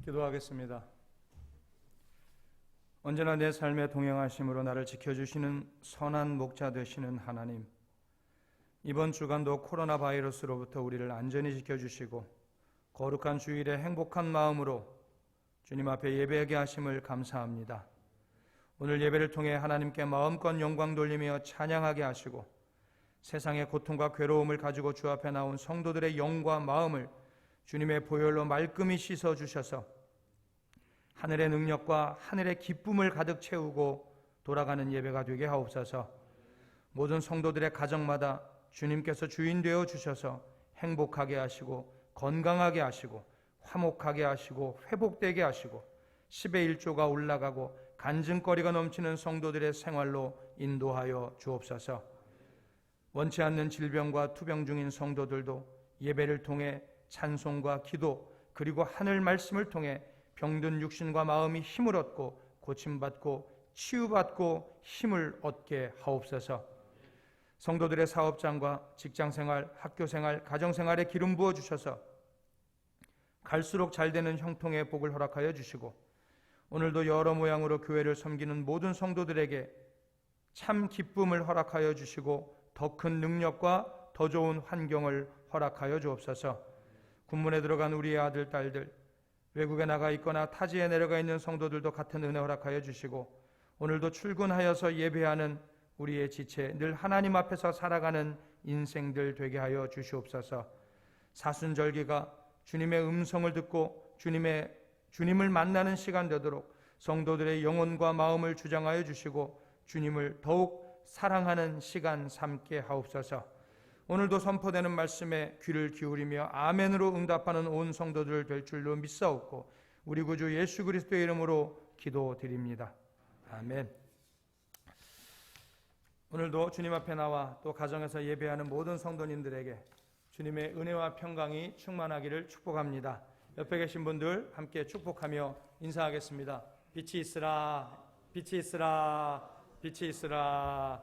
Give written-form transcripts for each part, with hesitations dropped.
기도하겠습니다. 언제나 내 삶에 동행하심으로 나를 지켜주시는 선한 목자 되시는 하나님, 이번 주간도 코로나 바이러스로부터 우리를 안전히 지켜주시고 거룩한 주일에 행복한 마음으로 주님 앞에 예배하게 하심을 감사합니다. 오늘 예배를 통해 하나님께 마음껏 영광 돌리며 찬양하게 하시고 세상의 고통과 괴로움을 가지고 주 앞에 나온 성도들의 영과 마음을 주님의 보혈로 말끔히 씻어주셔서 하늘의 능력과 하늘의 기쁨을 가득 채우고 돌아가는 예배가 되게 하옵소서. 모든 성도들의 가정마다 주님께서 주인 되어 주셔서 행복하게 하시고 건강하게 하시고 화목하게 하시고 회복되게 하시고 10의 1조가 올라가고 간증거리가 넘치는 성도들의 생활로 인도하여 주옵소서. 원치 않는 질병과 투병 중인 성도들도 예배를 통해 찬송과 기도 그리고 하늘 말씀을 통해 병든 육신과 마음이 힘을 얻고 고침받고 치유받고 힘을 얻게 하옵소서. 성도들의 사업장과 직장생활, 학교생활, 가정생활에 기름 부어 주셔서 갈수록 잘되는 형통의 복을 허락하여 주시고 오늘도 여러 모양으로 교회를 섬기는 모든 성도들에게 참 기쁨을 허락하여 주시고 더 큰 능력과 더 좋은 환경을 허락하여 주옵소서. 군문에 들어간 우리의 아들, 딸들, 외국에 나가 있거나 타지에 내려가 있는 성도들도 같은 은혜 허락하여 주시고 오늘도 출근하여서 예배하는 우리의 지체, 늘 하나님 앞에서 살아가는 인생들 되게 하여 주시옵소서. 사순절기가 주님의 음성을 듣고 주님을 만나는 시간 되도록 성도들의 영혼과 마음을 주장하여 주시고 주님을 더욱 사랑하는 시간 삼게 하옵소서. 오늘도 선포되는 말씀에 귀를 기울이며 아멘으로 응답하는 온 성도들 될 줄로 믿사옵고 우리 구주 예수 그리스도의 이름으로 기도드립니다. 아멘. 오늘도 주님 앞에 나와 또 가정에서 예배하는 모든 성도님들에게 주님의 은혜와 평강이 충만하기를 축복합니다. 옆에 계신 분들 함께 축복하며 인사하겠습니다. 빛이 있으라, 빛이 있으라, 빛이 있으라.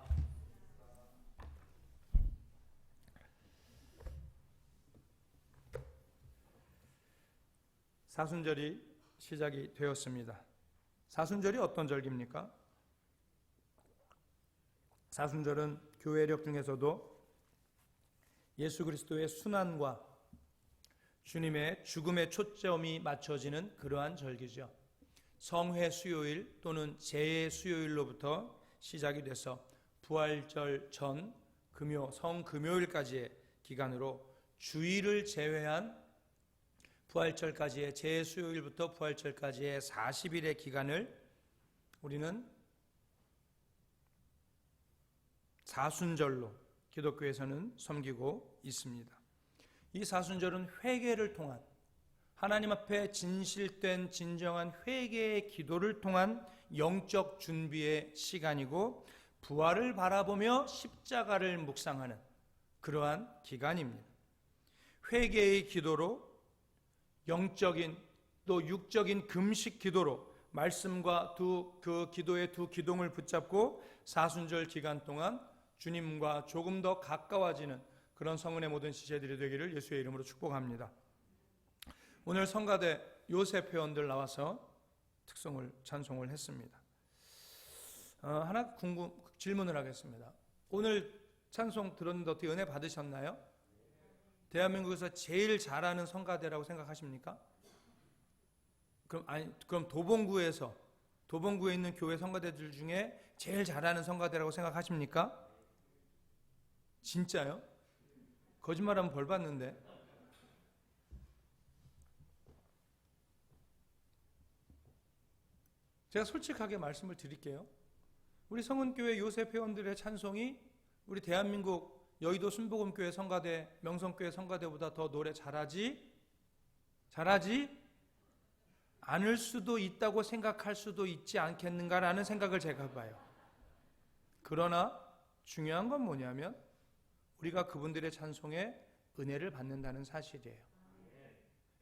사순절이 시작이 되었습니다. 사순절이 어떤 절기입니까? 사순절은 교회력 중에서도 예수 그리스도의 순환과 주님의 죽음의 초점이 맞춰지는 그러한 절기죠. 성회 수요일 또는 제의 수요일로부터 시작이 돼서 부활절 전 금요, 성금요일까지의 기간으로 주일을 제외한 부활절까지의 제수요일부터 부활절까지의 40일의 기간을 우리는 사순절로 기독교에서는 섬기고 있습니다. 이 사순절은 회개를 통한 하나님 앞에 진실된 진정한 회개의 기도를 통한 영적 준비의 시간이고 부활을 바라보며 십자가를 묵상하는 그러한 기간입니다. 회개의 기도로 영적인 또 육적인 금식 기도로 말씀과 그 기도의 두 기둥을 붙잡고 사순절 기간 동안 주님과 조금 더 가까워지는 그런 성은의 모든 지체들이 되기를 예수의 이름으로 축복합니다. 오늘 성가대 요셉 회원들 나와서 특성을 찬송을 했습니다. 하나 질문을 하겠습니다. 오늘 찬송 들었는데 어떻게 은혜 받으셨나요? 대한민국에서 제일 잘하는 성가대라고 생각하십니까? 그럼 도봉구에 있는 교회 성가대들 중에 제일 잘하는 성가대라고 생각하십니까? 진짜요? 거짓말하면 벌 받는데. 제가 솔직하게 말씀을 드릴게요. 우리 성은교회 요셉 회원들의 찬송이 우리 대한민국 여의도 순복음교회 성가대, 명성교회 성가대보다 더 노래 잘하지 않을 수도 있다고 생각할 수도 있지 않겠는가라는 생각을 제가 해봐요. 그러나 중요한 건 뭐냐면 우리가 그분들의 찬송에 은혜를 받는다는 사실이에요.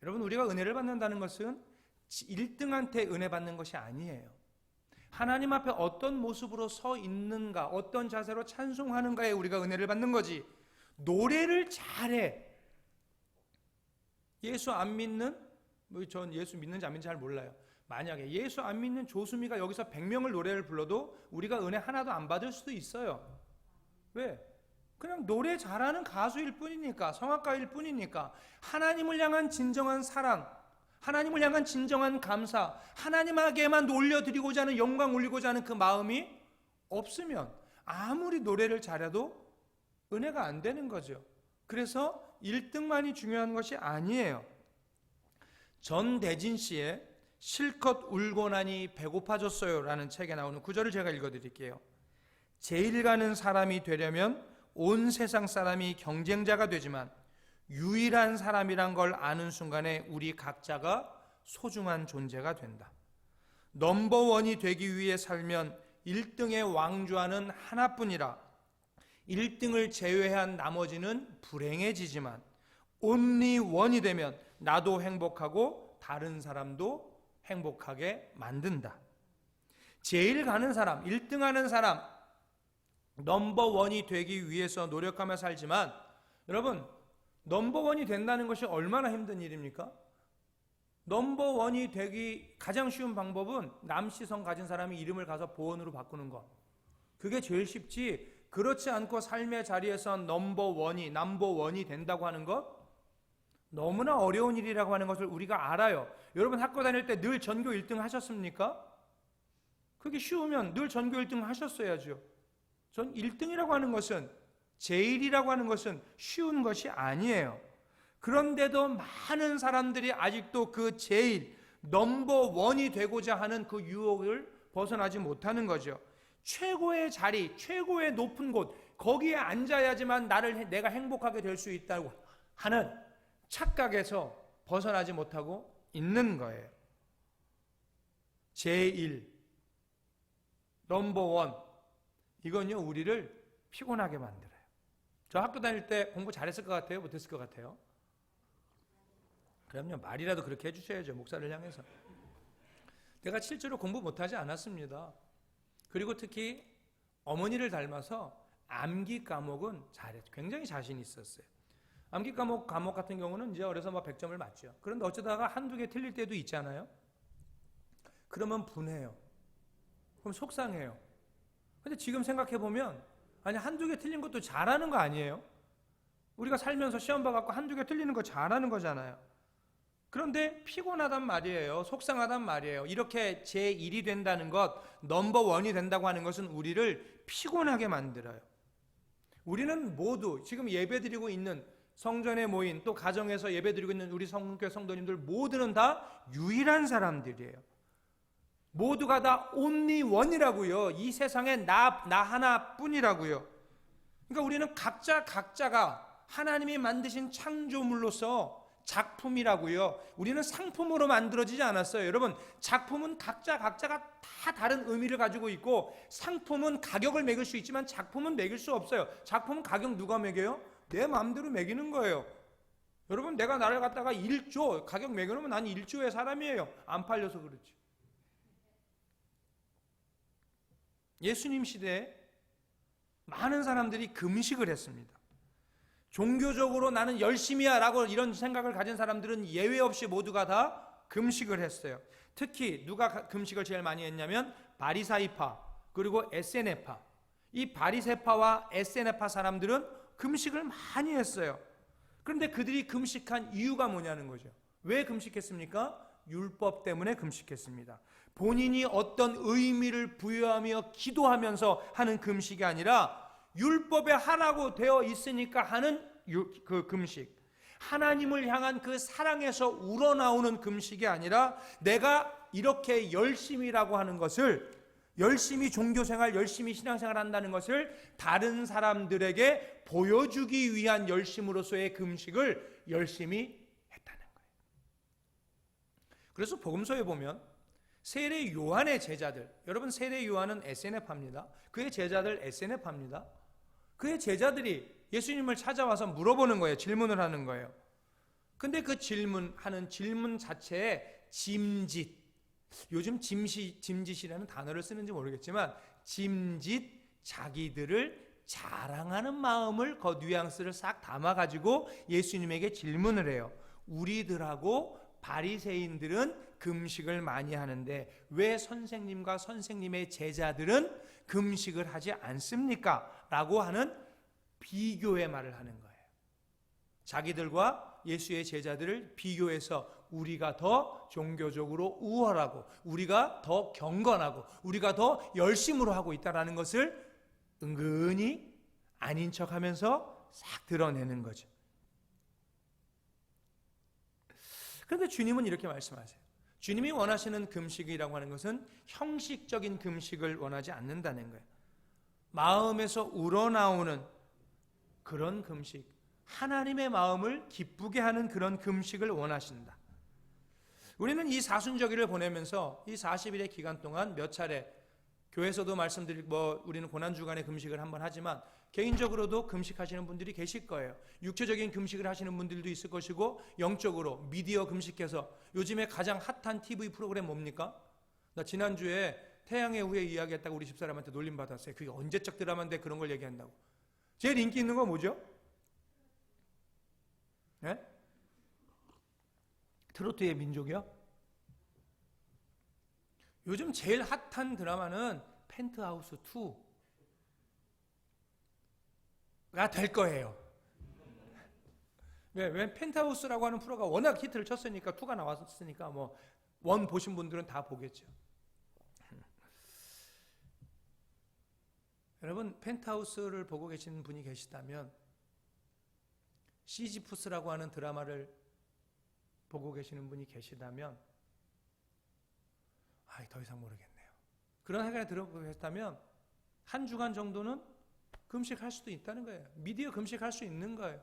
여러분, 우리가 은혜를 받는다는 것은 1등한테 은혜 받는 것이 아니에요. 하나님 앞에 어떤 모습으로 서 있는가, 어떤 자세로 찬송하는가에 우리가 은혜를 받는 거지. 노래를 잘해, 예수 안 믿는 전 예수 믿는지 안 믿는지 잘 몰라요. 만약에 예수 안 믿는 조수미가 여기서 100명을 노래를 불러도 우리가 은혜 하나도 안 받을 수도 있어요. 왜? 그냥 노래 잘하는 가수일 뿐이니까, 성악가일 뿐이니까. 하나님을 향한 진정한 사랑, 하나님을 향한 진정한 감사, 하나님에게만 올려드리고자 하는, 영광 올리고자 하는 그 마음이 없으면 아무리 노래를 잘해도 은혜가 안 되는 거죠. 그래서 1등만이 중요한 것이 아니에요. 전대진 씨의 실컷 울고 나니 배고파졌어요 라는 책에 나오는 구절을 제가 읽어드릴게요. 제일 가는 사람이 되려면 온 세상 사람이 경쟁자가 되지만 유일한 사람이란 걸 아는 순간에 우리 각자가 소중한 존재가 된다. 넘버원이 되기 위해 살면 1등에 왕좌는 하나뿐이라 1등을 제외한 나머지는 불행해지지만 only 원이 되면 나도 행복하고 다른 사람도 행복하게 만든다. 제일 가는 사람, 1등 하는 사람, 넘버원이 되기 위해서 노력하며 살지만 여러분, 넘버원이 된다는 것이 얼마나 힘든 일입니까? 넘버원이 되기 가장 쉬운 방법은 남시성 가진 사람이 이름을 가서 보원으로 바꾸는 것. 그게 제일 쉽지. 그렇지 않고 삶의 자리에서 넘버원이 된다고 하는 것 너무나 어려운 일이라고 하는 것을 우리가 알아요. 여러분 학교 다닐 때 늘 전교 1등 하셨습니까? 그게 쉬우면 늘 전교 1등 하셨어야죠. 전 1등이라고 하는 것은, 제일이라고 하는 것은 쉬운 것이 아니에요. 그런데도 많은 사람들이 아직도 그 제일, 넘버원이 되고자 하는 그 유혹을 벗어나지 못하는 거죠. 최고의 자리, 최고의 높은 곳, 거기에 앉아야지만 내가 행복하게 될 수 있다고 하는 착각에서 벗어나지 못하고 있는 거예요. 제1, 넘버원, 이건요 우리를 피곤하게 만들어요. 저 학교 다닐 때 공부 잘했을 것 같아요? 못했을 것 같아요? 그럼요, 말이라도 그렇게 해주셔야죠. 목사를 향해서. 내가 실제로 공부 못하지 않았습니다. 그리고 특히 어머니를 닮아서 암기 과목은 굉장히 자신이 있었어요. 암기 과목 같은 경우는 이제 어려서 100점을 맞죠. 그런데 어쩌다가 한두 개 틀릴 때도 있잖아요. 그러면 분해요. 그럼 속상해요. 근데 지금 생각해보면 아니 한두 개 틀린 것도 잘하는 거 아니에요? 우리가 살면서 시험 봐갖고 한두 개 틀리는 거 잘하는 거잖아요. 그런데 피곤하단 말이에요. 속상하단 말이에요. 이렇게 제1이 된다는 것, 넘버원이 된다고 하는 것은 우리를 피곤하게 만들어요. 우리는 모두 지금 예배드리고 있는 성전에 모인, 또 가정에서 예배드리고 있는 우리 성교회 성도님들 모두는 다 유일한 사람들이에요. 모두가 다 only one이라고요. 이 세상에 나 하나뿐이라고요. 그러니까 우리는 각자가 하나님이 만드신 창조물로서 작품이라고요. 우리는 상품으로 만들어지지 않았어요. 여러분, 작품은 각자가 다 다른 의미를 가지고 있고, 상품은 가격을 매길 수 있지만 작품은 매길 수 없어요. 작품은 가격 누가 매겨요? 내 마음대로 매기는 거예요. 여러분, 내가 나를 갖다가 1조 가격 매겨놓으면 난 1조의 사람이에요. 안 팔려서 그렇지. 예수님 시대에 많은 사람들이 금식을 했습니다. 종교적으로 나는 열심히야 라고 이런 생각을 가진 사람들은 예외 없이 모두가 다 금식을 했어요. 특히 누가 금식을 제일 많이 했냐면 바리사이파 그리고 에세네파. 이 바리새파와 에세네파 사람들은 금식을 많이 했어요. 그런데 그들이 금식한 이유가 뭐냐는 거죠. 왜 금식했습니까? 율법 때문에 금식했습니다. 본인이 어떤 의미를 부여하며 기도하면서 하는 금식이 아니라 율법에 하라고 되어 있으니까 하는 그 금식, 하나님을 향한 그 사랑에서 우러나오는 금식이 아니라 내가 이렇게 열심이라고 하는 것을, 열심히 종교생활, 열심히 신앙생활 한다는 것을 다른 사람들에게 보여주기 위한 열심으로서의 금식을 열심히 했다는 거예요. 그래서 복음서에 보면 세례 요한의 제자들, 여러분 세례 요한은 에세네파입니다. 그의 제자들 에세네파입니다. 그의 제자들이 예수님을 찾아와서 물어보는 거예요. 질문을 하는 거예요. 근데 그 질문하는 질문 자체에 짐짓, 요즘 짐짓이라는 단어를 쓰는지 모르겠지만 짐짓, 자기들을 자랑하는 마음을 그 뉘앙스를 싹 담아가지고 예수님에게 질문을 해요. 우리들하고 바리새인들은 금식을 많이 하는데 왜 선생님과 선생님의 제자들은 금식을 하지 않습니까? 라고 하는 비교의 말을 하는 거예요. 자기들과 예수의 제자들을 비교해서 우리가 더 종교적으로 우월하고 우리가 더 경건하고 우리가 더 열심으로 하고 있다는 것을 은근히 아닌 척하면서 싹 드러내는 거죠. 그런데 주님은 이렇게 말씀하세요. 주님이 원하시는 금식이라고 하는 것은 형식적인 금식을 원하지 않는다는 거예요. 마음에서 우러나오는 그런 금식, 하나님의 마음을 기쁘게 하는 그런 금식을 원하신다. 우리는 이 사순절기를 보내면서 이 40일의 기간 동안 몇 차례 교회에서도 말씀드리고 우리는 고난주간에 금식을 한번 하지만 개인적으로도 금식하시는 분들이 계실 거예요. 육체적인 금식을 하시는 분들도 있을 것이고 영적으로 미디어 금식해서 요즘에 가장 핫한 TV 프로그램 뭡니까? 나 지난주에 태양의 후예 이야기했다고 우리 집사람한테 놀림받았어요. 그게 언제적 드라마인데 그런 걸 얘기한다고. 제일 인기 있는 거 뭐죠? 네? 트로트의 민족이요? 요즘 제일 핫한 드라마는 펜트하우스 2가 될 거예요. 왜 펜트하우스라고 하는 프로가 워낙 히트를 쳤으니까 2가 나왔으니까 뭐 원 보신 분들은 다 보겠죠. 여러분 펜트하우스를 보고 계시는 분이 계시다면 시지푸스라고 하는 드라마를 보고 계시는 분이 계시다면 더 이상 모르겠네요. 그런 생각이 들어보고 계시다면 한 주간 정도는 금식할 수도 있다는 거예요. 미디어 금식할 수 있는 거예요.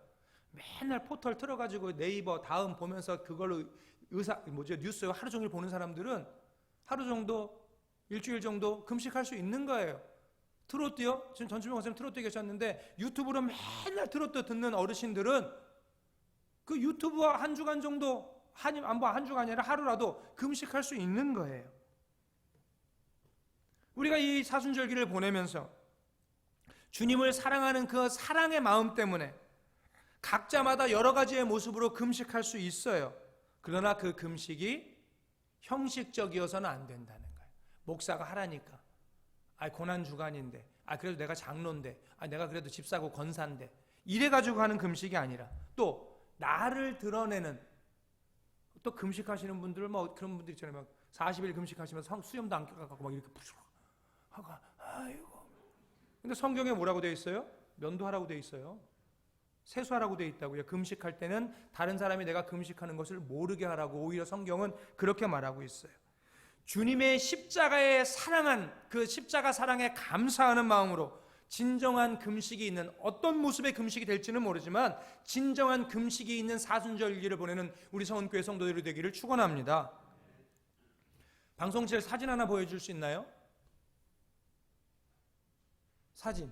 맨날 포털 틀어가지고 네이버 다음 보면서 그걸로 뉴스 하루 종일 보는 사람들은 하루 정도, 일주일 정도 금식할 수 있는 거예요. 트로트요? 지금 전주명 선생님 트로트 계셨는데 유튜브로 맨날 트로트 듣는 어르신들은 그 유튜브와 한 주간 정도 한 주간이 아니라 하루라도 금식할 수 있는 거예요. 우리가 이 사순절기를 보내면서 주님을 사랑하는 그 사랑의 마음 때문에 각자마다 여러 가지의 모습으로 금식할 수 있어요. 그러나 그 금식이 형식적이어서는 안 된다는 거예요. 목사가 하라니까. 고난주간인데, 그래도 내가 장로인데, 내가 그래도 집사고 권사인데, 이래가지고 하는 금식이 아니라, 또, 나를 드러내는, 또 금식하시는 분들, 그런 분들 있잖아요. 막 40일 금식하시면서 수염도 안 껴갖고 막 이렇게 푸시고 하고, 아이고. 근데 성경에 뭐라고 되어 있어요? 면도하라고 되어 있어요. 세수하라고 되어 있다고요. 금식할 때는 다른 사람이 내가 금식하는 것을 모르게 하라고 오히려 성경은 그렇게 말하고 있어요. 주님의 십자가에 사랑한 그 십자가 사랑에 감사하는 마음으로 진정한 금식이 있는 어떤 모습의 금식이 될지는 모르지만 진정한 금식이 있는 사순절기를 보내는 우리 서원교회 성도들이 되기를 축원합니다. 방송실 사진 하나 보여줄 수 있나요? 사진.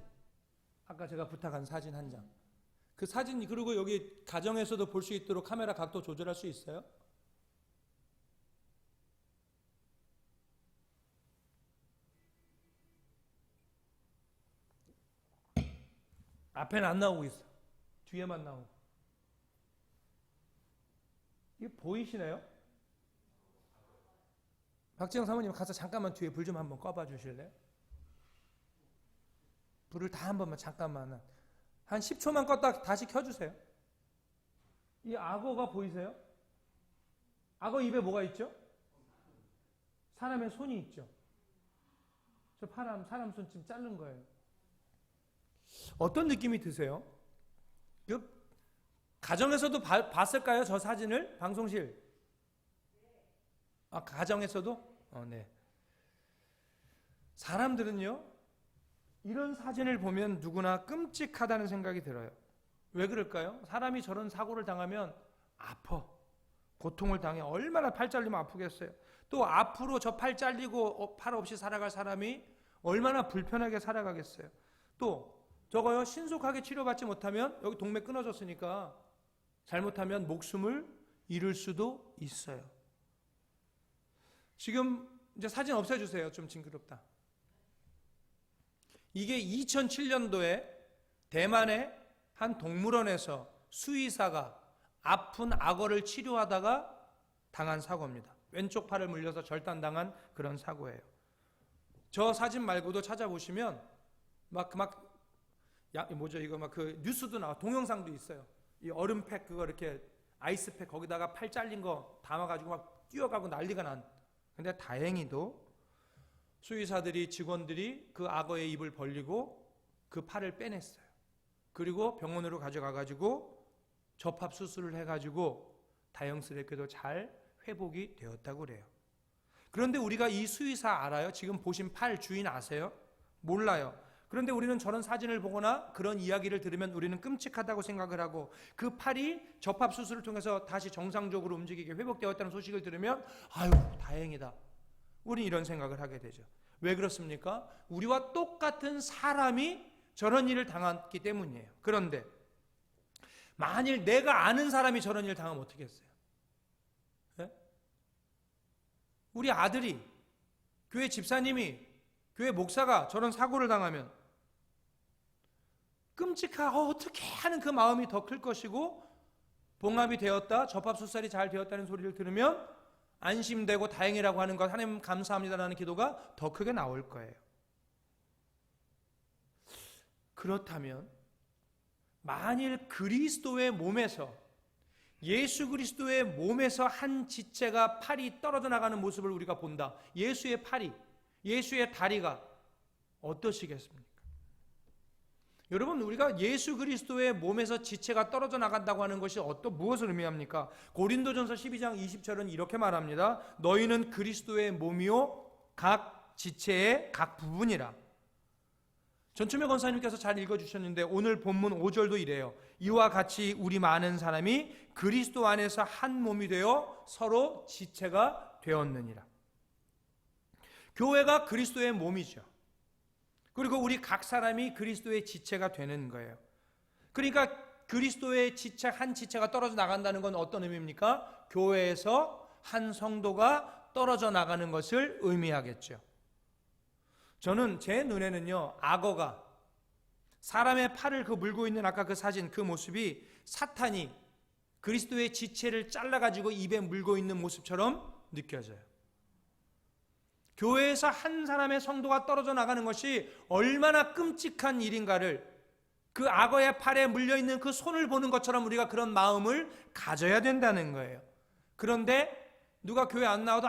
아까 제가 부탁한 사진 한 장. 그 사진 그리고 여기 가정에서도 볼 수 있도록 카메라 각도 조절할 수 있어요? 앞에는 안 나오고 있어. 뒤에만 나오고. 이게 보이시나요? 박지영 사모님 가서 잠깐만 뒤에 불 좀 한번 꺼봐 주실래요? 불을 다 한 번만 잠깐만 한 10초만 껐다 다시 켜주세요. 이 악어가 보이세요? 악어 입에 뭐가 있죠? 사람의 손이 있죠. 저 사람 손 지금 자른 거예요. 어떤 느낌이 드세요? 가정에서도 봤을까요? 저 사진을? 방송실. 가정에서도? 네. 사람들은요, 이런 사진을 보면 누구나 끔찍하다는 생각이 들어요. 왜 그럴까요? 사람이 저런 사고를 당하면 아파. 고통을 당해. 얼마나 팔 잘리면 아프겠어요. 또 앞으로 저 팔 잘리고 팔 없이 살아갈 사람이 얼마나 불편하게 살아가겠어요. 또 저거요, 신속하게 치료받지 못하면 여기 동맥 끊어졌으니까 잘못하면 목숨을 잃을 수도 있어요. 지금 이제 사진 없애주세요. 좀 징그럽다. 이게 2007년도에 대만의 한 동물원에서 수의사가 아픈 악어를 치료하다가 당한 사고입니다. 왼쪽 팔을 물려서 절단당한 그런 사고예요. 저 사진 말고도 찾아보시면 그 뉴스도 나와, 동영상도 있어요. 이 얼음팩 그거 이렇게 아이스팩 거기다가 팔 잘린 거 담아가지고 막 뛰어가고 난리가 난. 근데 다행히도 수의사들이, 직원들이 그 악어의 입을 벌리고 그 팔을 빼냈어요. 그리고 병원으로 가져가가지고 접합 수술을 해가지고 다행스럽게도 잘 회복이 되었다고 그래요. 그런데 우리가 이 수의사 알아요? 지금 보신 팔 주인 아세요? 몰라요. 그런데 우리는 저런 사진을 보거나 그런 이야기를 들으면 우리는 끔찍하다고 생각을 하고, 그 팔이 접합 수술을 통해서 다시 정상적으로 움직이게 회복되었다는 소식을 들으면 아유 다행이다, 우리는 이런 생각을 하게 되죠. 왜 그렇습니까? 우리와 똑같은 사람이 저런 일을 당했기 때문이에요. 그런데 만일 내가 아는 사람이 저런 일을 당하면 어떻게 했어요? 네? 우리 아들이, 교회 집사님이, 교회 목사가 저런 사고를 당하면 끔찍하고 어떻게 하는 그 마음이 더 클 것이고, 봉합이 되었다, 접합수술이 잘 되었다는 소리를 들으면 안심되고 다행이라고 하는 것, 하나님 감사합니다라는 기도가 더 크게 나올 거예요. 그렇다면 만일 그리스도의 몸에서, 예수 그리스도의 몸에서 한 지체가, 팔이 떨어져 나가는 모습을 우리가 본다. 예수의 팔이, 예수의 다리가 어떠시겠습니까? 여러분, 우리가 예수 그리스도의 몸에서 지체가 떨어져 나간다고 하는 것이 무엇을 의미합니까? 고린도전서 12장 20절은 이렇게 말합니다. 너희는 그리스도의 몸이요 각 지체의 각 부분이라. 전추명 권사님께서 잘 읽어주셨는데 오늘 본문 5절도 이래요. 이와 같이 우리 많은 사람이 그리스도 안에서 한 몸이 되어 서로 지체가 되었느니라. 교회가 그리스도의 몸이죠. 그리고 우리 각 사람이 그리스도의 지체가 되는 거예요. 그러니까 그리스도의 지체, 한 지체가 떨어져 나간다는 건 어떤 의미입니까? 교회에서 한 성도가 떨어져 나가는 것을 의미하겠죠. 저는 제 눈에는요, 악어가 사람의 팔을 물고 있는 아까 그 사진, 그 모습이 사탄이 그리스도의 지체를 잘라가지고 입에 물고 있는 모습처럼 느껴져요. 교회에서 한 사람의 성도가 떨어져 나가는 것이 얼마나 끔찍한 일인가를, 그 악어의 팔에 물려있는 그 손을 보는 것처럼 우리가 그런 마음을 가져야 된다는 거예요. 그런데 누가 교회 안 나와도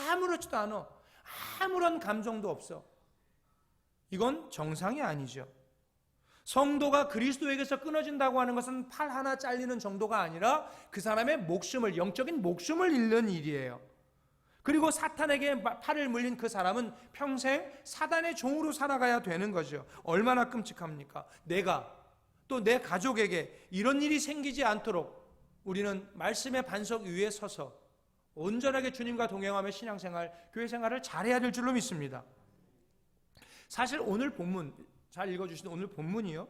아무렇지도 않아, 아무런 감정도 없어. 이건 정상이 아니죠. 성도가 그리스도에게서 끊어진다고 하는 것은 팔 하나 잘리는 정도가 아니라 그 사람의 목숨을, 영적인 목숨을 잃는 일이에요. 그리고 사탄에게 팔을 물린 그 사람은 평생 사단의 종으로 살아가야 되는 거죠. 얼마나 끔찍합니까? 내가 또 내 가족에게 이런 일이 생기지 않도록 우리는 말씀의 반석 위에 서서 온전하게 주님과 동행하며 신앙생활, 교회생활을 잘해야 될 줄로 믿습니다. 사실 오늘 본문, 잘 읽어주신 오늘 본문이요,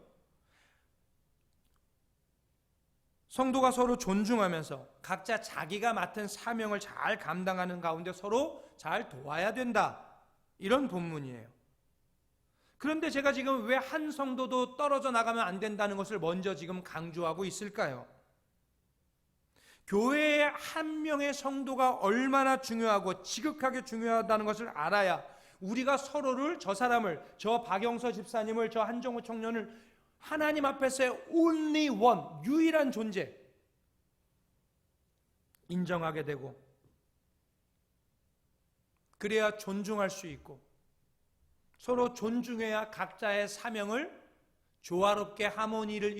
성도가 서로 존중하면서 각자 자기가 맡은 사명을 잘 감당하는 가운데 서로 잘 도와야 된다, 이런 본문이에요. 그런데 제가 지금 왜 한 성도도 떨어져 나가면 안 된다는 것을 먼저 지금 강조하고 있을까요? 교회의 한 명의 성도가 얼마나 중요하고 지극하게 중요하다는 것을 알아야 우리가 서로를, 저 사람을, 저 박영서 집사님을, 저 한정우 청년을 하나님 앞에서의 only one, 유일한 존재 인정하게 되고, 그래야 존중할 수 있고, 서로 존중해야 각자의 사명을 조화롭게 하모니를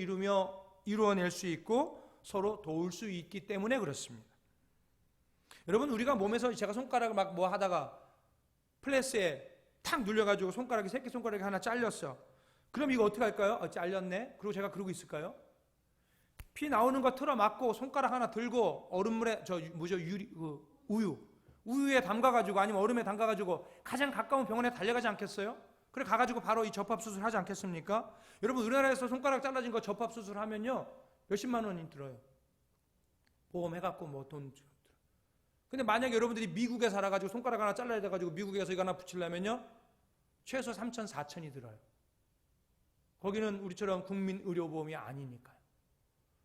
이루어낼 수 있고 서로 도울 수 있기 때문에 그렇습니다. 여러분, 우리가 몸에서, 제가 손가락을 막 뭐 하다가 플래스에 탁 눌려가지고 손가락이, 새끼손가락이 하나 잘렸어. 그럼 이거 어떻게 할까요? 잘렸네. 그리고 제가 그러고 있을까요? 피 나오는 거 틀어막고 손가락 하나 들고 얼음물에, 우유에 담가가지고, 아니면 얼음에 담가가지고 가장 가까운 병원에 달려가지 않겠어요? 그래 가가지고 바로 이 접합수술 하지 않겠습니까? 여러분, 우리나라에서 손가락 잘라진 거 접합수술 하면요 몇십만 원이 들어요. 보험 해갖고 뭐 돈 들어. 근데 만약에 여러분들이 미국에 살아가지고 손가락 하나 잘라야 돼가지고 미국에서 이거 하나 붙이려면요 최소 3천, 4천이 들어요. 거기는 우리처럼 국민의료보험이 아니니까요.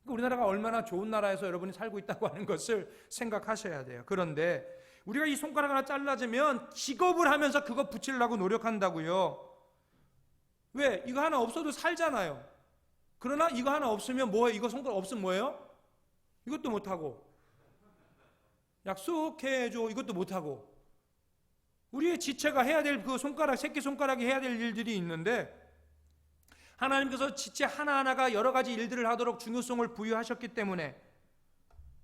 우리나라가 얼마나 좋은 나라에서 여러분이 살고 있다고 하는 것을 생각하셔야 돼요. 그런데 우리가 이 손가락 하나 잘라지면 기겁을 하면서 그거 붙이려고 노력한다고요. 왜? 이거 하나 없어도 살잖아요. 그러나 이거 하나 없으면 뭐예요? 이거 손가락 없으면 뭐예요? 이것도 못하고, 약속해줘, 이것도 못하고. 우리의 지체가 해야 될 그 손가락, 새끼손가락이 해야 될 일들이 있는데, 하나님께서 지체 하나하나가 여러 가지 일들을 하도록 중요성을 부여하셨기 때문에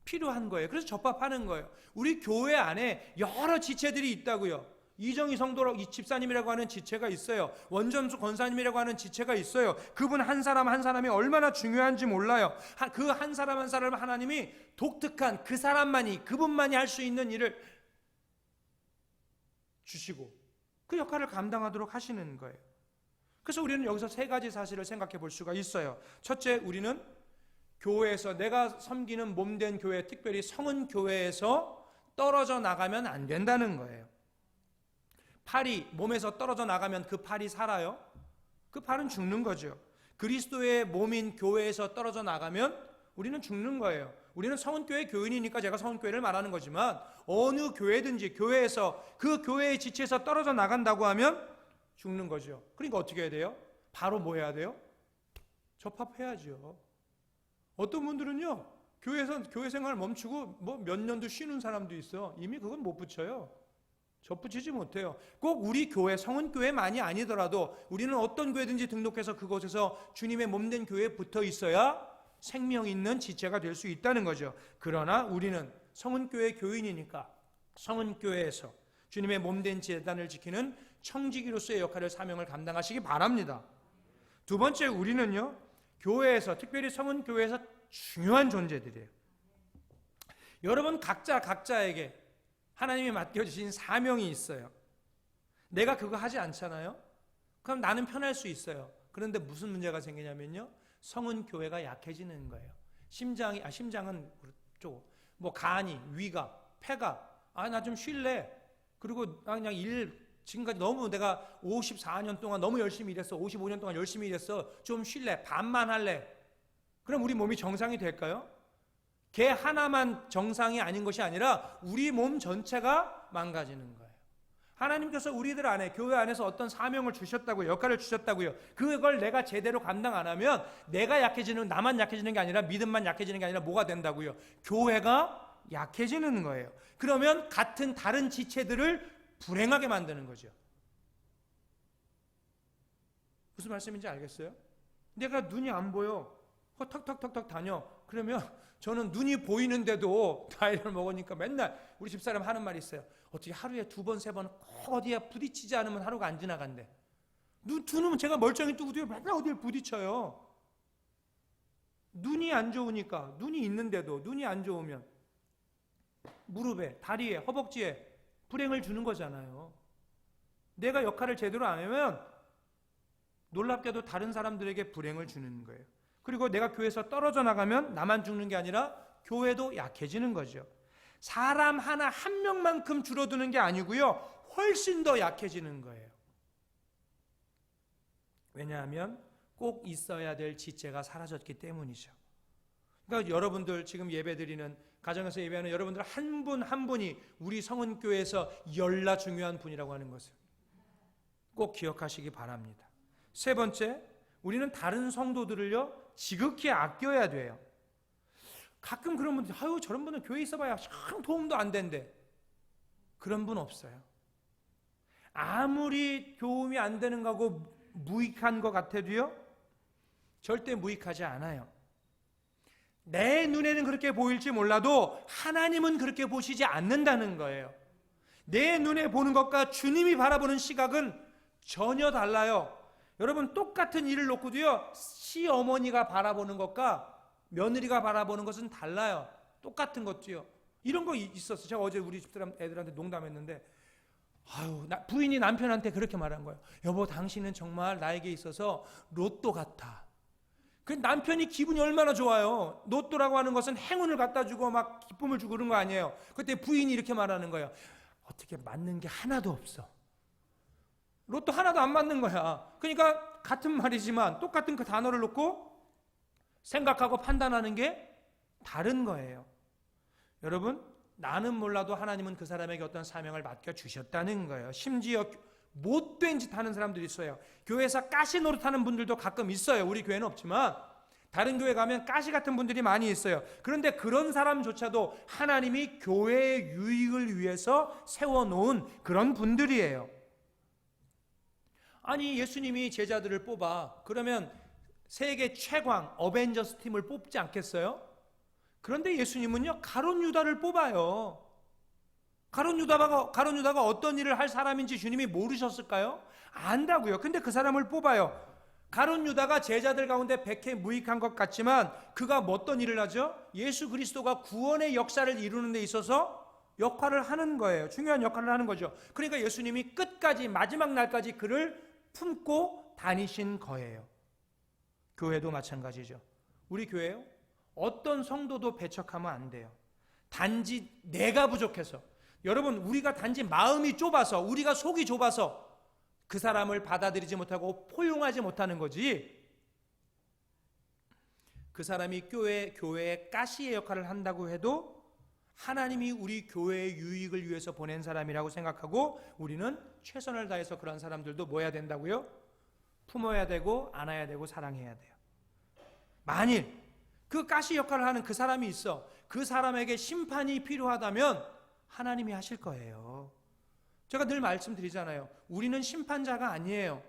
필요한 거예요. 그래서 접합하는 거예요. 우리 교회 안에 여러 지체들이 있다고요. 이정희 성도 집사님이라고 하는 지체가 있어요. 원전수 권사님이라고 하는 지체가 있어요. 그분 한 사람 한 사람이 얼마나 중요한지 몰라요. 그 한 사람 한 사람 하나님이 독특한 그 사람만이, 그분만이 할 수 있는 일을 주시고 그 역할을 감당하도록 하시는 거예요. 그래서 우리는 여기서 세 가지 사실을 생각해 볼 수가 있어요. 첫째, 우리는 교회에서, 내가 섬기는 몸된 교회, 특별히 성은 교회에서 떨어져 나가면 안 된다는 거예요. 팔이 몸에서 떨어져 나가면 그 팔이 살아요? 그 팔은 죽는 거죠. 그리스도의 몸인 교회에서 떨어져 나가면 우리는 죽는 거예요. 우리는 성은교회 교인이니까 제가 성은교회를 말하는 거지만 어느 교회든지 교회에서, 그 교회의 지체에서 떨어져 나간다고 하면 죽는 거죠. 그러니까 어떻게 해야 돼요? 바로 뭐 해야 돼요? 접합해야죠. 어떤 분들은요, 교회 생활 멈추고 뭐 몇 년도 쉬는 사람도 있어. 이미 그건 못 붙여요. 접붙이지 못해요. 꼭 우리 교회, 성은교회만이 아니더라도 우리는 어떤 교회든지 등록해서 그곳에서 주님의 몸된 교회에 붙어 있어야 생명 있는 지체가 될 수 있다는 거죠. 그러나 우리는 성은교회 교인이니까 성은교회에서 주님의 몸된 제단을 지키는 청지기로서의 역할을, 사명을 감당하시기 바랍니다. 두 번째, 우리는요, 교회에서, 특별히 성은교회에서 중요한 존재들이에요. 여러분 각자에게 하나님이 맡겨주신 사명이 있어요. 내가 그거 하지 않잖아요? 그럼 나는 편할 수 있어요. 그런데 무슨 문제가 생기냐면요, 성은교회가 약해지는 거예요. 심장은 그렇죠. 뭐 간이, 위가, 폐가, 나 좀 쉴래. 그리고 그냥 지금까지 너무 내가 54년 동안 너무 열심히 일했어. 55년 동안 열심히 일했어. 좀 쉴래. 반만 할래. 그럼 우리 몸이 정상이 될까요? 걔 하나만 정상이 아닌 것이 아니라 우리 몸 전체가 망가지는 거예요. 하나님께서 우리들 안에, 교회 안에서 어떤 사명을 주셨다고요. 역할을 주셨다고요. 그걸 내가 제대로 감당 안 하면 내가 약해지는, 나만 약해지는 게 아니라 믿음만 약해지는 게 아니라 뭐가 된다고요? 교회가 약해지는 거예요. 그러면 같은 다른 지체들을 불행하게 만드는 거죠. 무슨 말씀인지 알겠어요? 내가 눈이 안 보여. 턱턱턱턱 다녀. 그러면 저는 눈이 보이는데도 나이를 먹으니까 맨날 우리 집사람 하는 말이 있어요. 어떻게 하루에 2번, 3번 꼭 어디에 부딪히지 않으면 하루가 안 지나간대. 두 눈은 제가 멀쩡히 뜨고 맨날 어디에 부딪혀요. 눈이 안 좋으니까, 눈이 있는데도 눈이 안 좋으면 무릎에, 다리에, 허벅지에 불행을 주는 거잖아요. 내가 역할을 제대로 안 하면 놀랍게도 다른 사람들에게 불행을 주는 거예요. 그리고 내가 교회에서 떨어져 나가면 나만 죽는 게 아니라 교회도 약해지는 거죠. 사람 하나 한 명만큼 줄어드는 게 아니고요, 훨씬 더 약해지는 거예요. 왜냐하면 꼭 있어야 될 지체가 사라졌기 때문이죠. 그러니까 여러분들 지금 예배드리는, 가정에서 예배하는 여러분들 한 분 한 분이 우리 성은교회에서 열나 중요한 분이라고 하는 것을 꼭 기억하시기 바랍니다. 세 번째, 우리는 다른 성도들을요 지극히 아껴야 돼요. 가끔 그런 분들, 저런 분은 교회에 있어봐야 참 도움도 안 된대. 그런 분 없어요. 아무리 도움이 안 되는 거고 무익한 것 같아도요, 절대 무익하지 않아요. 내 눈에는 그렇게 보일지 몰라도 하나님은 그렇게 보시지 않는다는 거예요. 내 눈에 보는 것과 주님이 바라보는 시각은 전혀 달라요. 여러분, 똑같은 일을 놓고도요, 시어머니가 바라보는 것과 며느리가 바라보는 것은 달라요. 똑같은 것도요. 이런 거 있었어요. 제가 어제 우리 집사람 애들한테 농담했는데, 부인이 남편한테 그렇게 말한 거예요. 여보, 당신은 정말 나에게 있어서 로또 같아. 그 남편이 기분이 얼마나 좋아요. 로또라고 하는 것은 행운을 갖다 주고 막 기쁨을 주고 그런 거 아니에요. 그때 부인이 이렇게 말하는 거예요. 어떻게 맞는 게 하나도 없어. 로또 하나도 안 맞는 거야. 그러니까 같은 말이지만 똑같은 그 단어를 놓고 생각하고 판단하는 게 다른 거예요. 여러분, 나는 몰라도 하나님은 그 사람에게 어떤 사명을 맡겨주셨다는 거예요. 심지어 못된 짓 하는 사람들이 있어요. 교회에서 가시 노릇하는 분들도 가끔 있어요. 우리 교회는 없지만 다른 교회 가면 가시 같은 분들이 많이 있어요. 그런데 그런 사람조차도 하나님이 교회의 유익을 위해서 세워놓은 그런 분들이에요. 아니, 예수님이 제자들을 뽑아 그러면 세계 최광 어벤져스 팀을 뽑지 않겠어요? 그런데 예수님은요, 가룟 유다를 뽑아요. 가룟 유다가 어떤 일을 할 사람인지 주님이 모르셨을까요? 안다고요. 근데 그 사람을 뽑아요. 가룟 유다가 제자들 가운데 백해 무익한 것 같지만 그가 어떤 일을 하죠? 예수 그리스도가 구원의 역사를 이루는 데 있어서 역할을 하는 거예요. 중요한 역할을 하는 거죠. 그러니까 예수님이 끝까지, 마지막 날까지 그를 품고 다니신 거예요. 교회도 마찬가지죠. 우리 교회요, 어떤 성도도 배척하면 안 돼요. 단지 내가 부족해서, 여러분, 우리가 단지 마음이 좁아서, 우리가 속이 좁아서 그 사람을 받아들이지 못하고 포용하지 못하는 거지, 그 사람이 교회의 가시의 역할을 한다고 해도 하나님이 우리 교회의 유익을 위해서 보낸 사람이라고 생각하고 우리는 최선을 다해서 그런 사람들도 뭐 해야 된다고요? 품어야 되고 안아야 되고 사랑해야 돼요. 만일 그 가시 역할을 하는 그 사람이 있어, 그 사람에게 심판이 필요하다면 하나님이 하실 거예요. 제가 늘 말씀드리잖아요. 우리는 심판자가 아니에요.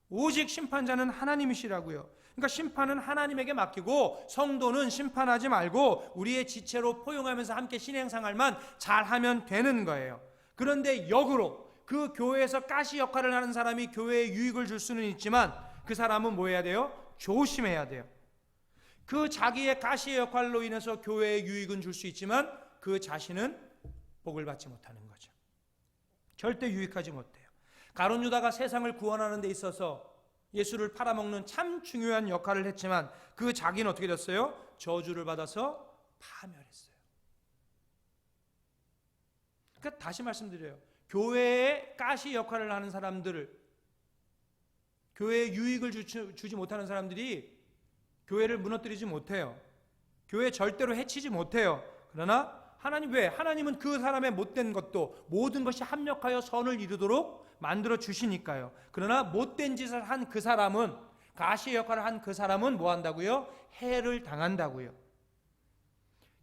오직 심판자는 하나님이시라고요. 그러니까 심판은 하나님에게 맡기고 성도는 심판하지 말고 우리의 지체로 포용하면서 함께 신앙생활만 잘하면 되는 거예요. 그런데 역으로 그 교회에서 가시 역할을 하는 사람이 교회에 유익을 줄 수는 있지만 그 사람은 뭐 해야 돼요? 조심해야 돼요. 그 자기의 가시의 역할로 인해서 교회에 유익은 줄 수 있지만 그 자신은 복을 받지 못하는 거죠. 절대 유익하지 못해요. 가룟 유다가 세상을 구원하는 데 있어서 예수를 팔아먹는 참 중요한 역할을 했지만 그 자기는 어떻게 됐어요? 저주를 받아서 파멸했어요. 그러니까 다시 말씀드려요. 교회에 가시 역할을 하는 사람들을, 교회에 유익을 주지 못하는 사람들이 교회를 무너뜨리지 못해요. 교회 절대로 해치지 못해요. 그러나 하나님, 왜? 하나님은 그 사람의 못된 것도 모든 것이 합력하여 선을 이루도록 만들어 주시니까요. 그러나 못된 짓을 한 그 사람은, 가시 역할을 한 그 사람은 뭐 한다고요? 해를 당한다고요.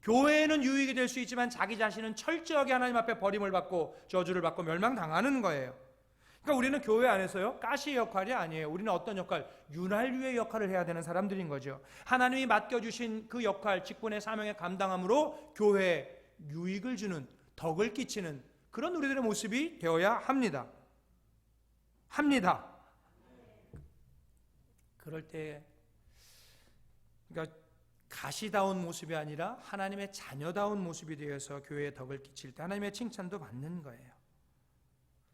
교회에는 유익이 될 수 있지만 자기 자신은 철저하게 하나님 앞에 버림을 받고 저주를 받고 멸망당하는 거예요. 그러니까 우리는 교회 안에서요, 가시 역할이 아니에요. 우리는 어떤 역할? 윤활유의 역할을 해야 되는 사람들인 거죠. 하나님이 맡겨주신 그 역할, 직분의 사명에 감당함으로 교회에 유익을 주는, 덕을 끼치는 그런 우리들의 모습이 되어야 합니다. 그럴 때, 그러니까 가시다운 모습이 아니라 하나님의 자녀다운 모습이 되어서 교회에 덕을 끼칠 때 하나님의 칭찬도 받는 거예요.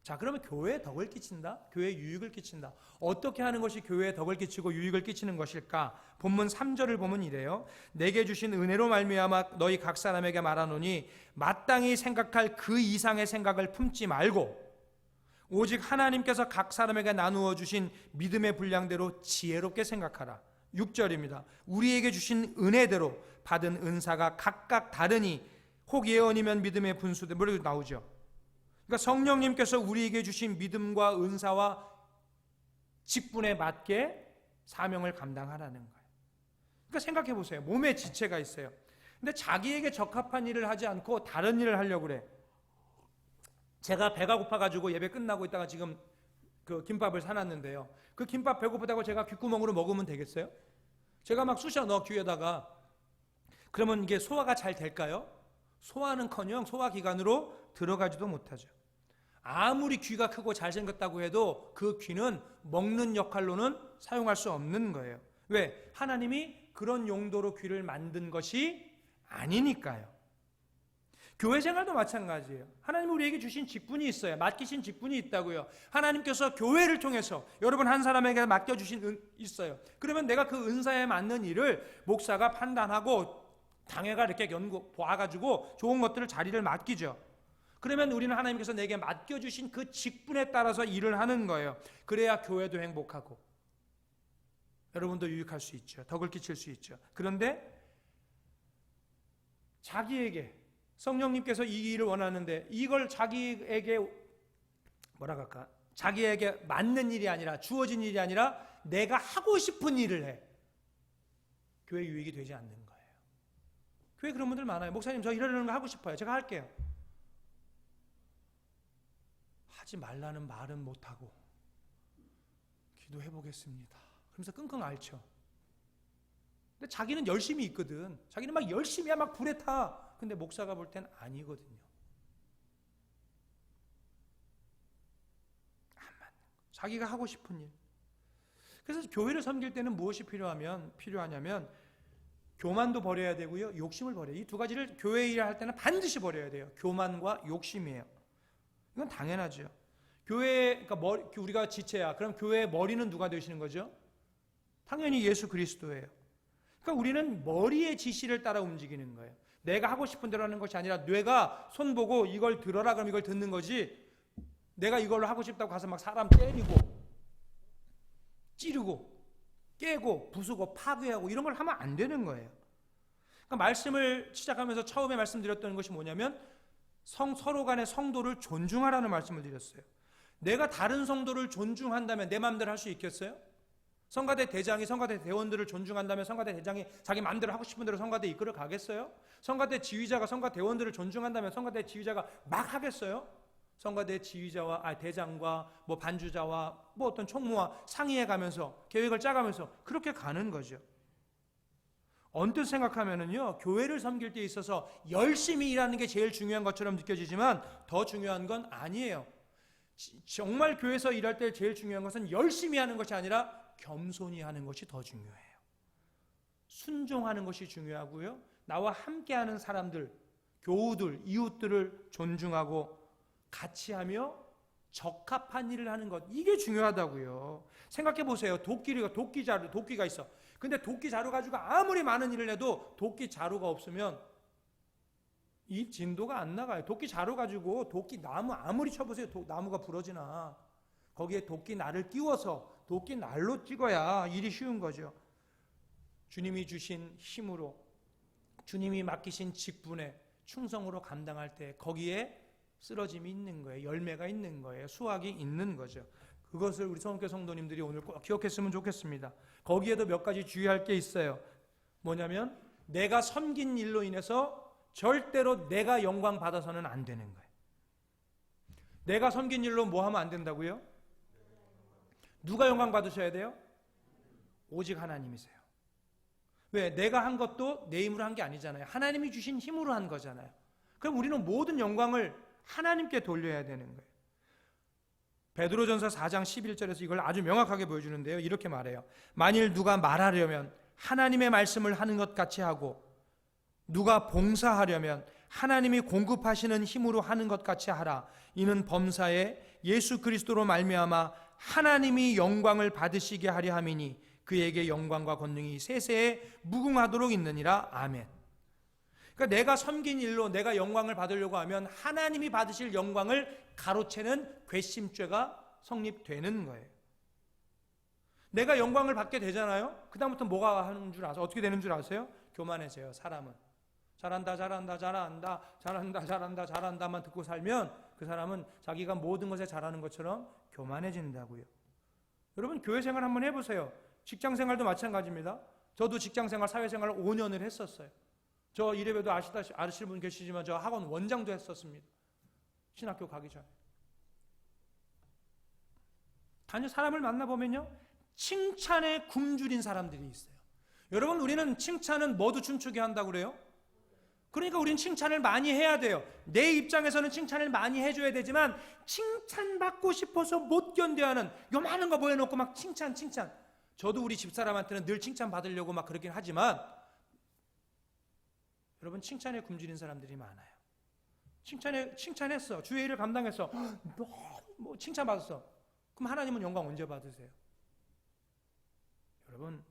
자, 그러면 교회에 덕을 끼친다? 교회에 유익을 끼친다. 어떻게 하는 것이 교회에 덕을 끼치고 유익을 끼치는 것일까? 본문 3절을 보면 이래요. 내게 주신 은혜로 말미암아 너희 각 사람에게 말하노니 마땅히 생각할 그 이상의 생각을 품지 말고 오직 하나님께서 각 사람에게 나누어 주신 믿음의 분량대로 지혜롭게 생각하라. 6절입니다. 우리에게 주신 은혜대로 받은 은사가 각각 다르니 혹 예언이면 믿음의 분수대, 뭐라고 나오죠. 그러니까 성령님께서 우리에게 주신 믿음과 은사와 직분에 맞게 사명을 감당하라는 거예요. 그러니까 생각해 보세요. 몸에 지체가 있어요. 근데 자기에게 적합한 일을 하지 않고 다른 일을 하려고 그래. 제가 배가 고파가지고 예배 끝나고 있다가 지금 그 김밥을 사놨는데요. 그 김밥 배고프다고 제가 귓구멍으로 먹으면 되겠어요? 제가 막 쑤셔 넣어 귀에다가. 그러면 이게 소화가 잘 될까요? 소화는커녕 소화기관으로 들어가지도 못하죠. 아무리 귀가 크고 잘생겼다고 해도 그 귀는 먹는 역할로는 사용할 수 없는 거예요. 왜? 하나님이 그런 용도로 귀를 만든 것이 아니니까요. 교회 생활도 마찬가지예요. 하나님이 우리에게 주신 직분이 있어요. 맡기신 직분이 있다고요. 하나님께서 교회를 통해서 여러분 한 사람에게 맡겨주신 있어요. 그러면 내가 그 은사에 맞는 일을 목사가 판단하고 당회가 이렇게 봐가지고 좋은 것들을 자리를 맡기죠. 그러면 우리는 하나님께서 내게 맡겨주신 그 직분에 따라서 일을 하는 거예요. 그래야 교회도 행복하고 여러분도 유익할 수 있죠. 덕을 끼칠 수 있죠. 그런데 자기에게 성령님께서 이 일을 원하는데 이걸 자기에게 뭐라고 할까? 자기에게 맞는 일이 아니라 주어진 일이 아니라 내가 하고 싶은 일을 해. 교회 유익이 되지 않는 거예요. 교회 그런 분들 많아요. 목사님 저 이러는 거 하고 싶어요. 제가 할게요. 하지 말라는 말은 못하고 기도해 보겠습니다. 그러면서 끙끙 앓죠. 근데 자기는 열심히 있거든. 자기는 막 열심히야 막 불에 타. 근데 목사가 볼 땐 아니거든요. 안 맞는 거. 자기가 하고 싶은 일. 그래서 교회를 섬길 때는 무엇이 필요하냐면 교만도 버려야 되고요. 욕심을 버려요. 이 두 가지를 교회 일을 할 때는 반드시 버려야 돼요. 교만과 욕심이에요. 이건 당연하죠. 교회, 그러니까 우리가 지체야. 그럼 교회의 머리는 누가 되시는 거죠? 당연히 예수 그리스도예요. 그러니까 우리는 머리의 지시를 따라 움직이는 거예요. 내가 하고 싶은 대로 하는 것이 아니라 뇌가 손 보고 이걸 들어라 그럼 이걸 듣는 거지, 내가 이걸로 하고 싶다고 가서 막 사람 때리고 찌르고 깨고 부수고 파괴하고 이런 걸 하면 안 되는 거예요. 그러니까 말씀을 시작하면서 처음에 말씀드렸던 것이 뭐냐면 서로 간의 성도를 존중하라는 말씀을 드렸어요. 내가 다른 성도를 존중한다면 내 마음대로 할 수 있겠어요? 성가대 대장이 성가대 대원들을 존중한다면 성가대 대장이 자기 마음대로 하고 싶은 대로 성가대 이끌어 가겠어요? 성가대 지휘자가 성가 대원들을 존중한다면 성가대 지휘자가 막 하겠어요? 성가대 지휘자와 대장과 뭐 반주자와 뭐 어떤 총무와 상의해 가면서 계획을 짜가면서 그렇게 가는 거죠. 언뜻 생각하면은요, 교회를 섬길 때 있어서 열심히 일하는 게 제일 중요한 것처럼 느껴지지만 더 중요한 건 아니에요. 정말 교회에서 일할 때 제일 중요한 것은 열심히 하는 것이 아니라 겸손히 하는 것이 더 중요해요. 순종하는 것이 중요하고요. 나와 함께하는 사람들, 교우들, 이웃들을 존중하고 같이 하며 적합한 일을 하는 것, 이게 중요하다고요. 생각해 보세요. 도끼가 있어. 근데 도끼 자루 가지고 아무리 많은 일을 해도 도끼 자루가 없으면 이 진도가 안 나가요. 도끼 자루 가지고 도끼 나무 아무리 쳐보세요. 나무가 부러지나. 거기에 도끼 날을 끼워서 도끼 날로 찍어야 일이 쉬운 거죠. 주님이 주신 힘으로, 주님이 맡기신 직분에 충성으로 감당할 때 거기에 쓰러짐이 있는 거예요. 열매가 있는 거예요. 수확이 있는 거죠. 그것을 우리 성교 성도님들이 오늘 꼭 기억했으면 좋겠습니다. 거기에도 몇 가지 주의할 게 있어요. 뭐냐면 내가 섬긴 일로 인해서 절대로 내가 영광 받아서는 안 되는 거예요. 내가 섬긴 일로 뭐 하면 안 된다고요? 누가 영광 받으셔야 돼요? 오직 하나님이세요. 왜? 내가 한 것도 내 힘으로 한 게 아니잖아요. 하나님이 주신 힘으로 한 거잖아요. 그럼 우리는 모든 영광을 하나님께 돌려야 되는 거예요. 베드로전서 4장 11절에서 이걸 아주 명확하게 보여주는데요. 이렇게 말해요. 만일 누가 말하려면 하나님의 말씀을 하는 것 같이 하고, 누가 봉사하려면 하나님이 공급하시는 힘으로 하는 것 같이 하라. 이는 범사에 예수 그리스도로 말미암아 하나님이 영광을 받으시게 하려 함이니 그에게 영광과 권능이 세세에 무궁하도록 있느니라. 아멘. 그러니까 내가 섬긴 일로 내가 영광을 받으려고 하면 하나님이 받으실 영광을 가로채는 괘씸죄가 성립되는 거예요. 내가 영광을 받게 되잖아요. 그 다음부터 뭐가 하는 줄 아세요? 어떻게 되는 줄 아세요? 교만해져요. 사람은 잘한다만 듣고 살면 그 사람은 자기가 모든 것에 잘하는 것처럼 교만해진다고요. 여러분 교회 생활 한번 해보세요. 직장 생활도 마찬가지입니다. 저도 직장 생활, 사회 생활을 5년을 했었어요. 저 이래봬도 아시는 분 계시지만 저 학원 원장도 했었습니다. 신학교 가기 전에. 사람을 만나보면요, 칭찬에 굶주린 사람들이 있어요. 여러분, 우리는 칭찬은 모두 춤추게 한다고 그래요? 그러니까 우리는 칭찬을 많이 해야 돼요. 내 입장에서는 칭찬을 많이 해줘야 되지만 칭찬받고 싶어서 못 견뎌하는 요만한 거 보여놓고 막 칭찬. 저도 우리 집사람한테는 늘 칭찬받으려고 막 그러긴 하지만 여러분, 칭찬에 굶주린 사람들이 많아요. 칭찬했어. 주의 일을 감당했어. 너무 칭찬받았어. 그럼 하나님은 영광 언제 받으세요? 여러분,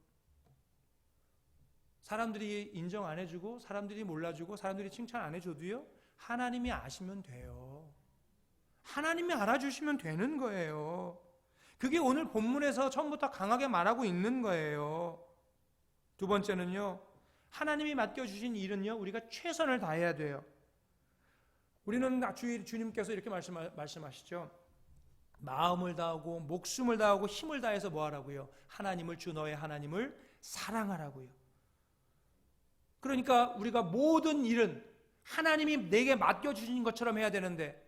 사람들이 인정 안 해주고 사람들이 몰라주고 사람들이 칭찬 안 해줘도요, 하나님이 아시면 돼요. 하나님이 알아주시면 되는 거예요. 그게 오늘 본문에서 처음부터 강하게 말하고 있는 거예요. 두 번째는요, 하나님이 맡겨주신 일은요, 우리가 최선을 다해야 돼요. 우리는 주님께서 이렇게 말씀하시죠. 마음을 다하고 목숨을 다하고 힘을 다해서 뭐 하라고요? 하나님을, 주 너의 하나님을 사랑하라고요. 그러니까 우리가 모든 일은 하나님이 내게 맡겨주신 것처럼 해야 되는데,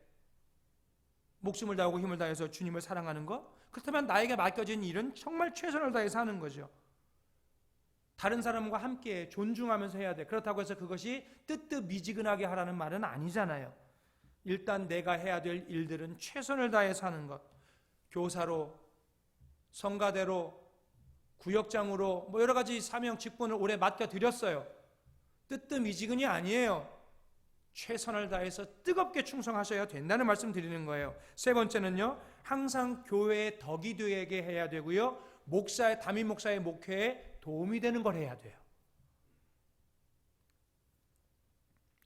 목숨을 다하고 힘을 다해서 주님을 사랑하는 것, 그렇다면 나에게 맡겨진 일은 정말 최선을 다해서 하는 거죠. 다른 사람과 함께 존중하면서 해야 돼. 그렇다고 해서 그것이 뜨뜻미지근하게 하라는 말은 아니잖아요. 일단 내가 해야 될 일들은 최선을 다해서 하는 것. 교사로, 성가대로, 구역장으로 뭐 여러 가지 사명 직분을 올해 맡겨드렸어요. 뜨뜻미지근이 아니에요. 최선을 다해서 뜨겁게 충성하셔야 된다는 말씀 드리는 거예요. 세 번째는요, 항상 교회의 덕이 되게 해야 되고요, 담임 목사의 목회에 도움이 되는 걸 해야 돼요.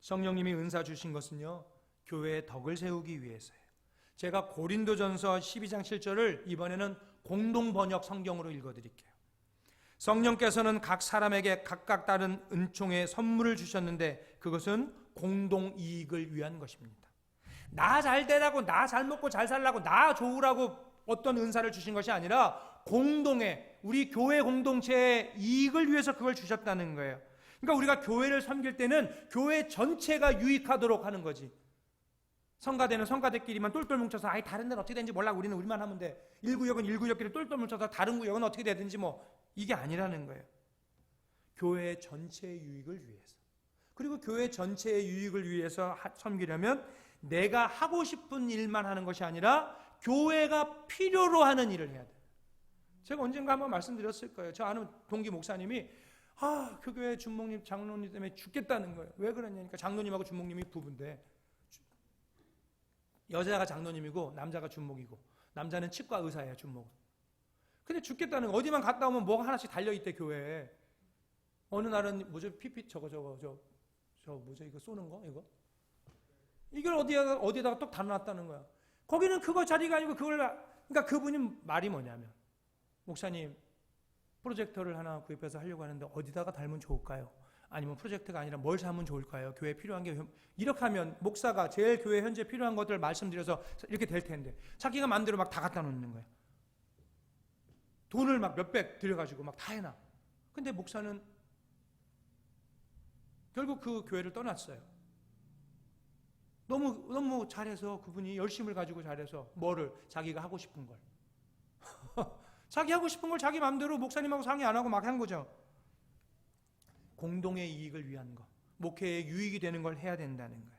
성령님이 은사 주신 것은요, 교회의 덕을 세우기 위해서예요. 제가 고린도전서 12장 7절을 이번에는 공동 번역 성경으로 읽어드릴게요. 성령께서는 각 사람에게 각각 다른 은총의 선물을 주셨는데 그것은 공동 이익을 위한 것입니다. 나 잘 되라고, 나 잘 먹고 잘 살라고, 나 좋으라고 어떤 은사를 주신 것이 아니라 공동의, 우리 교회 공동체의 이익을 위해서 그걸 주셨다는 거예요. 그러니까 우리가 교회를 섬길 때는 교회 전체가 유익하도록 하는 거지. 성가대는 성가대끼리만 똘똘 뭉쳐서 아이 다른 데는 어떻게 되는지 몰라, 우리는 우리만 하면 돼. 1구역은 1구역끼리 똘똘 뭉쳐서 다른 구역은 어떻게 되든지 뭐, 이게 아니라는 거예요. 교회 전체의 유익을 위해서. 그리고 교회 전체의 유익을 위해서 섬기려면 내가 하고 싶은 일만 하는 것이 아니라 교회가 필요로 하는 일을 해야 돼요. 제가 언젠가 한번 말씀드렸을 거예요. 저 아는 동기 목사님이 그 교회 주목님, 장로님 때문에 죽겠다는 거예요. 왜 그러냐니까 장로님하고 주목님이 부부인데, 여자가 장로님이고 남자가 주목이고, 남자는 치과 의사예요, 주목은. 근데 죽겠다는 거, 어디만 갔다 오면 뭐가 하나씩 달려있대, 교회에. 어느 날은 뭐죠? 뭐죠? 이거 쏘는 거? 이걸 어디에다가 또 달아놨다는 거야. 거기는 그거 자리가 아니고 그러니까 그분이 말이 뭐냐면, 목사님, 프로젝터를 하나 구입해서 하려고 하는데 어디다가 달면 좋을까요? 아니면 프로젝트가 아니라 뭘 사면 좋을까요? 교회에 필요한 게, 이렇게 하면 목사가 제일 교회에 현재 필요한 것들을 말씀드려서 이렇게 될 텐데 자기가 마음대로 막 다 갖다 놓는 거야. 돈을 막 몇백 들여가지고 막 다 해놔. 근데 목사는 결국 그 교회를 떠났어요. 너무 잘해서, 그분이 열심을 가지고 잘해서 뭐를, 자기가 하고 싶은 걸 자기 하고 싶은 걸 자기 마음대로 목사님하고 상의 안 하고 막 한 거죠. 공동의 이익을 위한 것, 목회에 유익이 되는 걸 해야 된다는 거예요.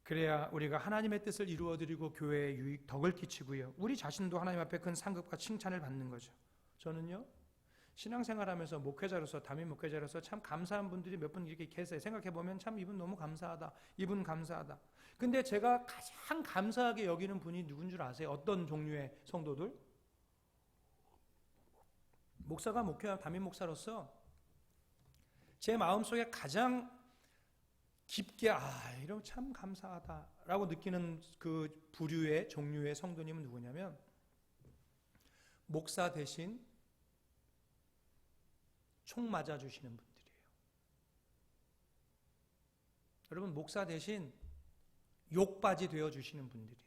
그래야 우리가 하나님의 뜻을 이루어드리고 교회에 유익, 덕을 끼치고요, 우리 자신도 하나님 앞에 큰 상급과 칭찬을 받는 거죠. 저는요, 신앙생활하면서 목회자로서, 담임 목회자로서 참 감사한 분들이 몇 분 이렇게 계세요. 생각해보면 참 이분 너무 감사하다, 이분 감사하다. 근데 제가 가장 감사하게 여기는 분이 누군 줄 아세요? 어떤 종류의 성도들? 목사가 담임 목사로서 제 마음속에 가장 깊게 이러면 참 감사하다라고 느끼는 그 부류의 종류의 성도님은 누구냐면, 목사 대신 총 맞아주시는 분들이에요. 여러분, 목사 대신 욕바지 되어주시는 분들이에요.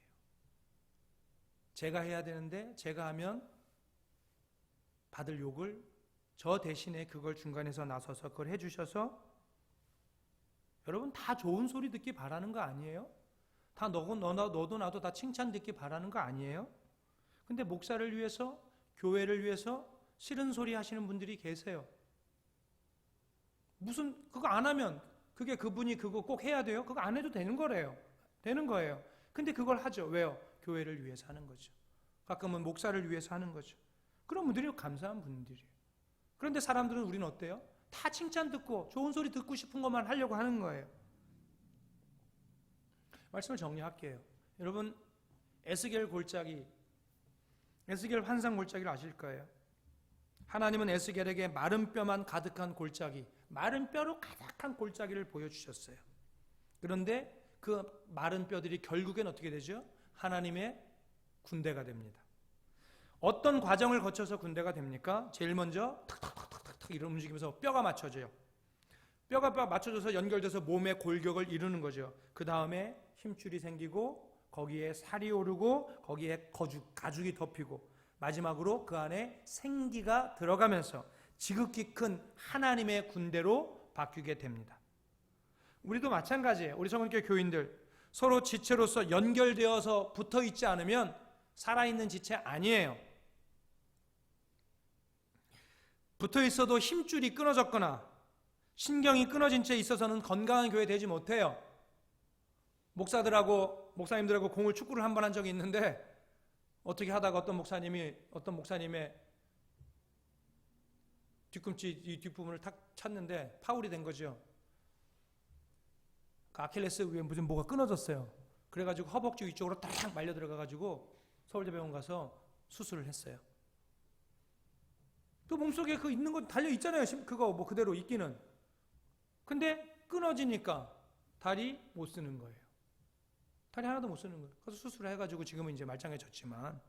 제가 해야 되는데 제가 하면 받을 욕을 저 대신에 그걸 중간에서 나서서 그걸 해주셔서, 여러분 다 좋은 소리 듣기 바라는 거 아니에요? 다 너도 나도 다 칭찬 듣기 바라는 거 아니에요? 근데 목사를 위해서, 교회를 위해서 싫은 소리 하시는 분들이 계세요. 그거 안 하면, 그분이 그거 꼭 해야 돼요? 그거 안 해도 되는 거예요. 근데 그걸 하죠. 왜요? 교회를 위해서 하는 거죠. 가끔은 목사를 위해서 하는 거죠. 그런 분들이 감사한 분들이에요. 그런데 사람들은, 우리는 어때요? 다 칭찬 듣고 좋은 소리 듣고 싶은 것만 하려고 하는 거예요. 말씀을 정리할게요. 여러분, 에스겔 환상 골짜기를 아실 거예요. 하나님은 에스겔에게 마른 뼈만 가득한 골짜기, 마른 뼈로 가득한 골짜기를 보여주셨어요. 그런데 그 마른 뼈들이 결국엔 어떻게 되죠? 하나님의 군대가 됩니다. 어떤 과정을 거쳐서 군대가 됩니까? 제일 먼저 탁탁탁탁탁 이런 움직이면서 뼈가 맞춰져요. 뼈가 맞춰져서 연결돼서 몸의 골격을 이루는 거죠. 그 다음에 힘줄이 생기고 거기에 살이 오르고 거기에 가죽이 덮이고 마지막으로 그 안에 생기가 들어가면서 지극히 큰 하나님의 군대로 바뀌게 됩니다. 우리도 마찬가지예요. 우리 성은교회 교인들 서로 지체로서 연결되어서 붙어 있지 않으면 살아있는 지체 아니에요. 붙어 있어도 힘줄이 끊어졌거나 신경이 끊어진 채 있어서는 건강한 교회 되지 못해요. 목사님들하고 공을 축구를 한 번 한 적이 있는데 어떻게 하다가 어떤 목사님의 뒤꿈치 이 뒷부분을 탁 찼는데 파울이 된 거죠. 그 아킬레스 위에 무슨 뭐가 끊어졌어요. 그래가지고 허벅지 위쪽으로 딱 말려 들어가가지고 서울대병원 가서 수술을 했어요. 또 몸속에 그 있는 거 달려 있잖아요. 그거 뭐 그대로 있기는. 근데 끊어지니까 다리 못 쓰는 거예요. 다리 하나도 못 쓰는 거예요. 그래서 수술을 해가지고 지금은 이제 말짱해졌지만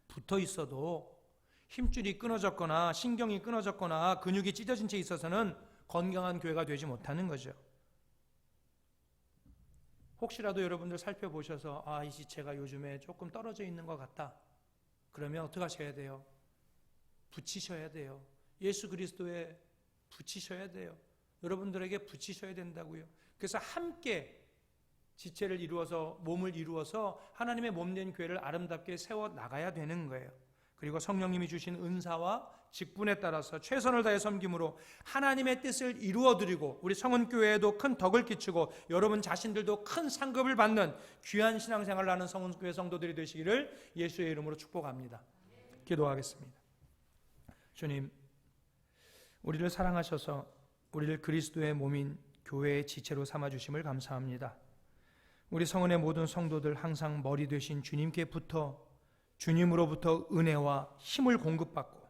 붙어 있어도 힘줄이 끊어졌거나 신경이 끊어졌거나 근육이 찢어진 채 있어서는 건강한 교회가 되지 못하는 거죠. 혹시라도 여러분들 살펴보셔서 이 지체가 요즘에 조금 떨어져 있는 것 같다. 그러면 어떻게 하셔야 돼요? 붙이셔야 돼요. 예수 그리스도에 붙이셔야 돼요. 여러분들에게 붙이셔야 된다고요. 그래서 함께 지체를 이루어서 몸을 이루어서 하나님의 몸된 교회를 아름답게 세워 나가야 되는 거예요. 그리고 성령님이 주신 은사와 직분에 따라서 최선을 다해 섬김으로 하나님의 뜻을 이루어드리고 우리 성은교회에도 큰 덕을 끼치고 여러분 자신들도 큰 상급을 받는 귀한 신앙생활을 하는 성은교회 성도들이 되시기를 예수의 이름으로 축복합니다. 기도하겠습니다. 주님, 우리를 사랑하셔서 우리를 그리스도의 몸인 교회의 지체로 삼아주심을 감사합니다. 우리 성은의 모든 성도들 항상 머리 되신 주님께 주님으로부터 은혜와 힘을 공급받고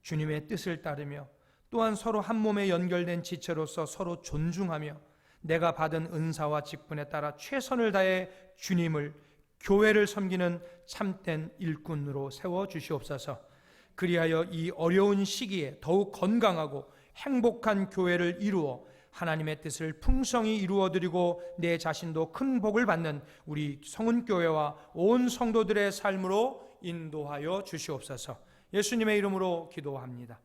주님의 뜻을 따르며 또한 서로 한 몸에 연결된 지체로서 서로 존중하며 내가 받은 은사와 직분에 따라 최선을 다해 주님을 교회를 섬기는 참된 일꾼으로 세워주시옵소서. 그리하여 이 어려운 시기에 더욱 건강하고 행복한 교회를 이루어 하나님의 뜻을 풍성히 이루어드리고 내 자신도 큰 복을 받는 우리 성은교회와 온 성도들의 삶으로 인도하여 주시옵소서. 예수님의 이름으로 기도합니다.